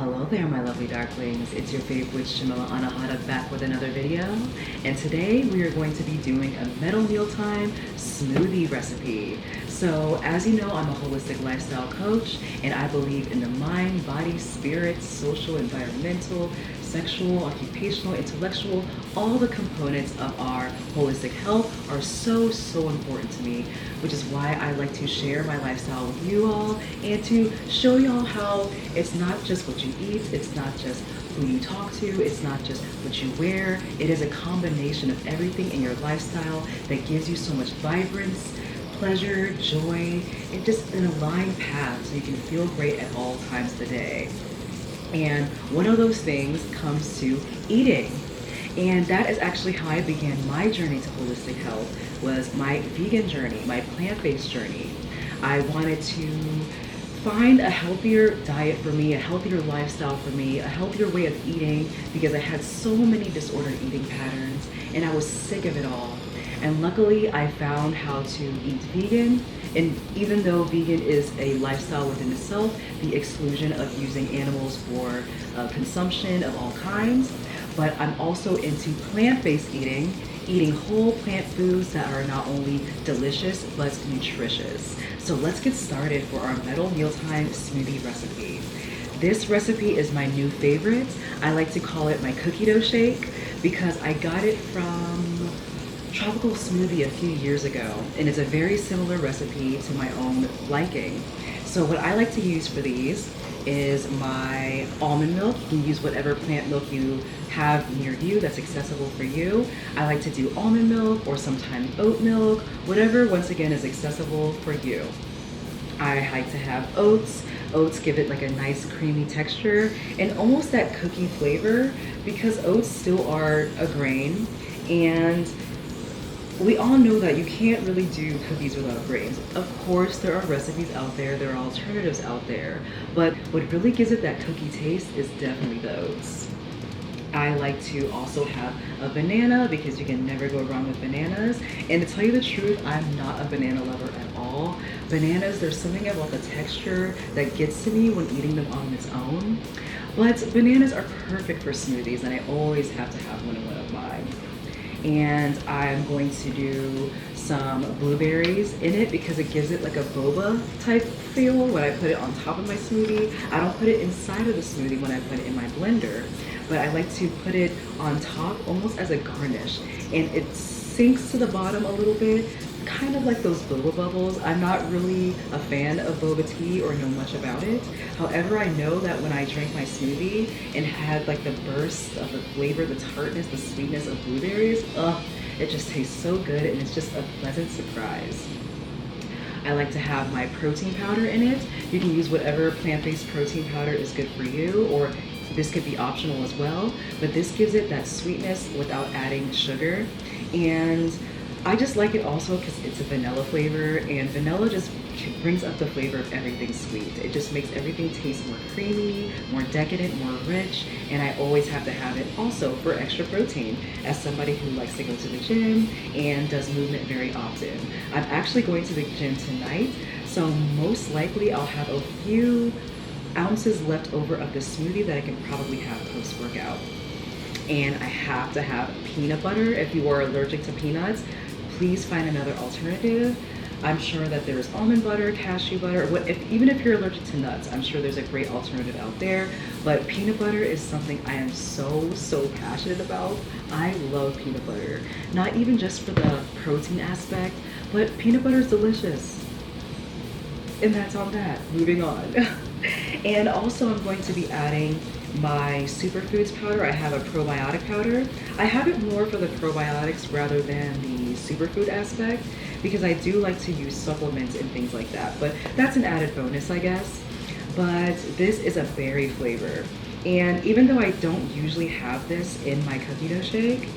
Hello there, my lovely darklings. It's your favorite witch, Jamila Anahata, back with another video. And today we are going to be doing a metal mealtime smoothie recipe. So as you know, I'm a holistic lifestyle coach, and I believe in the mind, body, spirit, social, environmental, sexual, occupational, intellectual, all the components of our holistic health are so important to me, which is why I like to share my lifestyle with you all and to show y'all how it's not just what you eat, it's not just who you talk to, it's not just what you wear, it is a combination of everything in your lifestyle that gives you so much vibrance, pleasure, joy, and just an aligned path so you can feel great at all times of the day. And one of those things comes to eating. And that is actually how I began my journey to holistic health, was my vegan journey, my plant-based journey. I wanted to find a healthier diet for me, a healthier lifestyle for me, a healthier way of eating, because I had so many disordered eating patterns and I was sick of it all. And luckily I found how to eat vegan. And even though vegan is a lifestyle within itself, the exclusion of using animals for consumption of all kinds, but I'm also into plant-based eating whole plant foods that are not only delicious, but nutritious. So let's get started for our metal mealtime smoothie recipe. This recipe is my new favorite. I like to call it my cookie dough shake because I got it from Tropical Smoothie a few years ago, and it's a very similar recipe to my own liking. So what I like to use for these is my almond milk. You can use whatever plant milk you have near you that's accessible for you. I like to do almond milk or sometimes oat milk, whatever once again is accessible for you. I like to have oats. Oats give it like a nice creamy texture and almost that cookie flavor because oats still are a grain, and we all know that you can't really do cookies without grains. Of course, there are recipes out there, there are alternatives out there, but what really gives it that cookie taste is definitely the oats. I like to also have a banana because you can never go wrong with bananas. And to tell you the truth, I'm not a banana lover at all. Bananas, there's something about the texture that gets to me when eating them on its own. But bananas are perfect for smoothies, and I always have to have one in one of mine. And I'm going to do some blueberries in it because it gives it like a boba type feel when I put it on top of my smoothie. I don't put it inside of the smoothie when I put it in my blender, but I like to put it on top almost as a garnish, and it sinks to the bottom a little bit, kind of like those boba bubbles. I'm not really a fan of boba tea or know much about it. However, I know that when I drank my smoothie and had like the burst of the flavor, the tartness, the sweetness of blueberries, it just tastes so good and it's just a pleasant surprise. I like to have my protein powder in it. You can use whatever plant-based protein powder is good for you, or this could be optional as well, but this gives it that sweetness without adding sugar. And I just like it also because it's a vanilla flavor, and vanilla just brings up the flavor of everything sweet. It just makes everything taste more creamy, more decadent, more rich, and I always have to have it also for extra protein as somebody who likes to go to the gym and does movement very often. I'm actually going to the gym tonight, so most likely I'll have a few ounces left over of the smoothie that I can probably have post-workout. And I have to have peanut butter. If you are allergic to peanuts, please find another alternative. I'm sure that there's almond butter, cashew butter, even if you're allergic to nuts, I'm sure there's a great alternative out there. But peanut butter is something I am so passionate about. I love peanut butter. Not even just for the protein aspect, but peanut butter is delicious. And that's on that. Moving on. And also I'm going to be adding my superfoods powder. I have a probiotic powder. I have it more for the probiotics rather than the superfood aspect because I do like to use supplements and things like that, but that's an added bonus, I guess. But this is a berry flavor, and even though I don't usually have this in my cookie dough shake,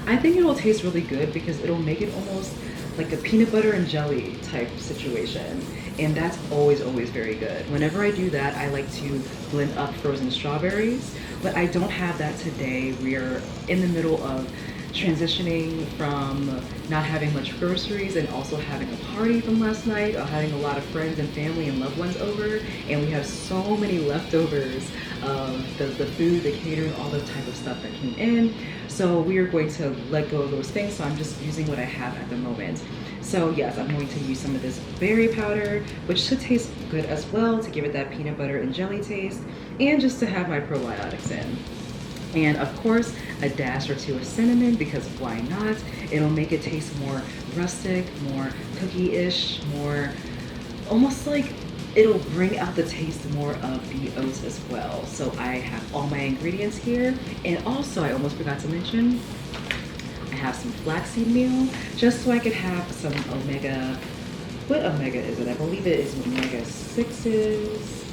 I think it will taste really good because it'll make it almost like a peanut butter and jelly type situation. And that's always very good. Whenever I do that, I like to blend up frozen strawberries, but I don't have that today. We are in the middle of transitioning from not having much groceries and also having a party from last night, or having a lot of friends and family and loved ones over, and we have so many leftovers of the food, the catering, all the type of stuff that came in. So we are going to let go of those things, so I'm just using what I have at the moment. So yes, I'm going to use some of this berry powder, which should taste good as well, to give it that peanut butter and jelly taste, and just to have my probiotics in. And of course, a dash or two of cinnamon, because why not? It'll make it taste more rustic, more cookie-ish, more almost like it'll bring out the taste more of the oats as well. So I have all my ingredients here. And also, I almost forgot to mention, I have some flaxseed meal, just so I could have some omega, what omega is it? I believe it is omega 6s.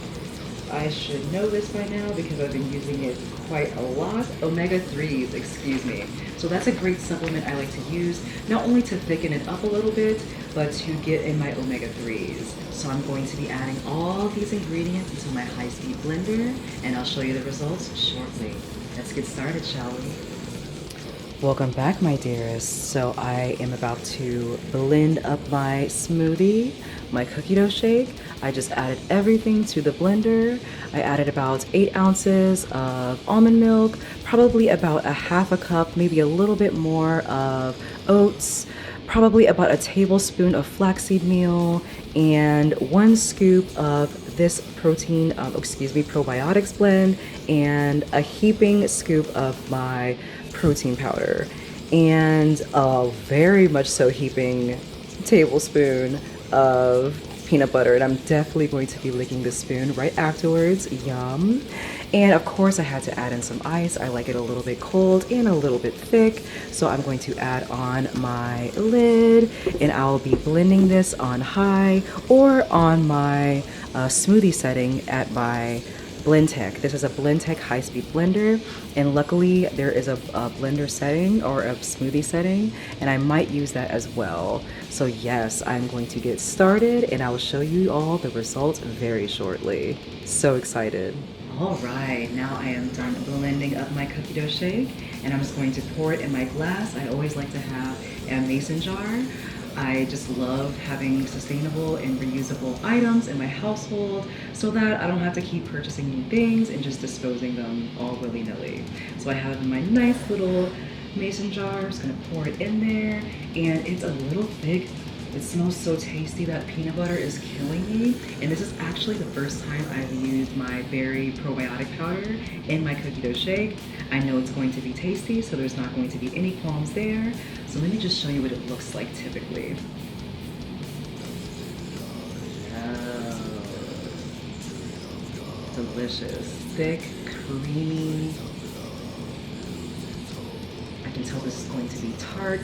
I should know this by now because I've been using it quite a lot. Omega 3s, excuse me. So that's a great supplement I like to use, not only to thicken it up a little bit, but to get in my omega 3s. So I'm going to be adding all these ingredients into my high-speed blender, and I'll show you the results shortly. Let's get started, shall we? Welcome back, my dearest. So I am about to blend up my smoothie, my cookie dough shake. I just added everything to the blender. I added about 8 ounces of almond milk, probably about a half a cup, maybe a little bit more of oats, probably about a tablespoon of flaxseed meal, and 1 scoop of this protein, probiotics blend, and a heaping scoop of my protein powder, and a very much so heaping tablespoon of peanut butter. And I'm definitely going to be licking the spoon right afterwards. Yum. And of course, I had to add in some ice. I like it a little bit cold and a little bit thick, so I'm going to add on my lid, and I'll be blending this on high or on my smoothie setting at my Blendtec. This is a Blendtec high-speed blender, and luckily there is a blender setting or a smoothie setting, and I might use that as well. So yes, I'm going to get started, and I will show you all the results very shortly. So excited. All right, now I am done blending up my cookie dough shake, and I'm just going to pour it in my glass. I always like to have a mason jar. I just love having sustainable and reusable items in my household so that I don't have to keep purchasing new things and just disposing them all willy-nilly. So I have my nice little mason jar. I'm just gonna pour it in there, and it's a little thick. It smells so tasty. That peanut butter is killing me. And this is actually the first time I've used my berry probiotic powder in my cookie dough shake. I know it's going to be tasty, so there's not going to be any qualms there. So let me just show you what it looks like typically. Oh, delicious, thick, creamy. I can tell this is going to be tart,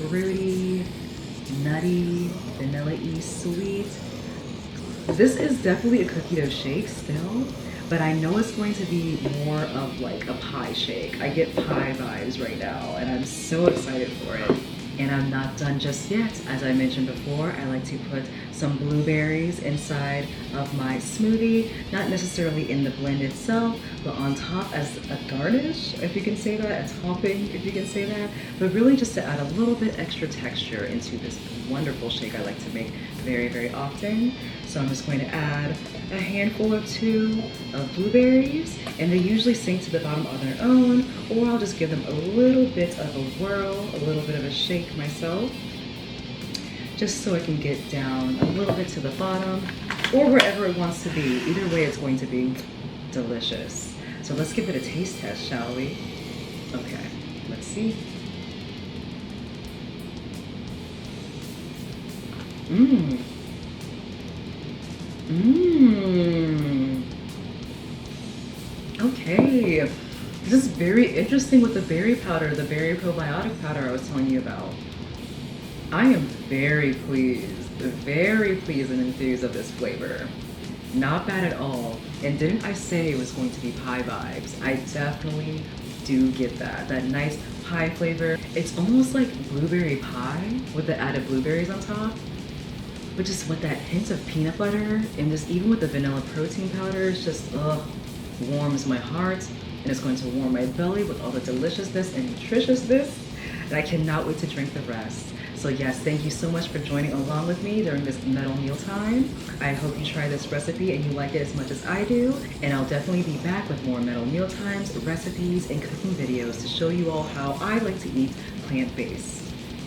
fruity, nutty, vanilla-y, sweet. This is definitely a cookie dough shake still, but I know it's going to be more of like a pie shake. I get pie vibes right now, and I'm so excited for it. And I'm not done just yet. As I mentioned before, I like to put some blueberries inside of my smoothie, not necessarily in the blend itself, but on top as a garnish, if you can say that, a topping, if you can say that, but really just to add a little bit extra texture into this wonderful shake I like to make very, very often. So I'm just going to add a handful or 2 of blueberries, and they usually sink to the bottom on their own, or I'll just give them a little bit of a whirl, a little bit of a shake myself, just so it can get down a little bit to the bottom, or wherever it wants to be. Either way, it's going to be delicious. So let's give it a taste test, shall we? Okay, let's see. Mmm. Mmm. Okay. This is very interesting with the berry powder, the berry probiotic powder I was telling you about. I am very pleased and enthused of this flavor. Not bad at all. And didn't I say it was going to be pie vibes? I definitely do get that. That nice pie flavor. It's almost like blueberry pie with the added blueberries on top. But just with that hint of peanut butter, and just even with the vanilla protein powder, it's just warms my heart, and it's going to warm my belly with all the deliciousness and nutritiousness. and I cannot wait to drink the rest. So yes, thank you so much for joining along with me during this metal mealtime. I hope you try this recipe and you like it as much as I do. And I'll definitely be back with more metal mealtimes, recipes, and cooking videos to show you all how I like to eat plant-based.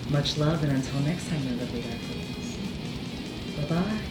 Much love, and until next time, my lovely darklings. Bye-bye.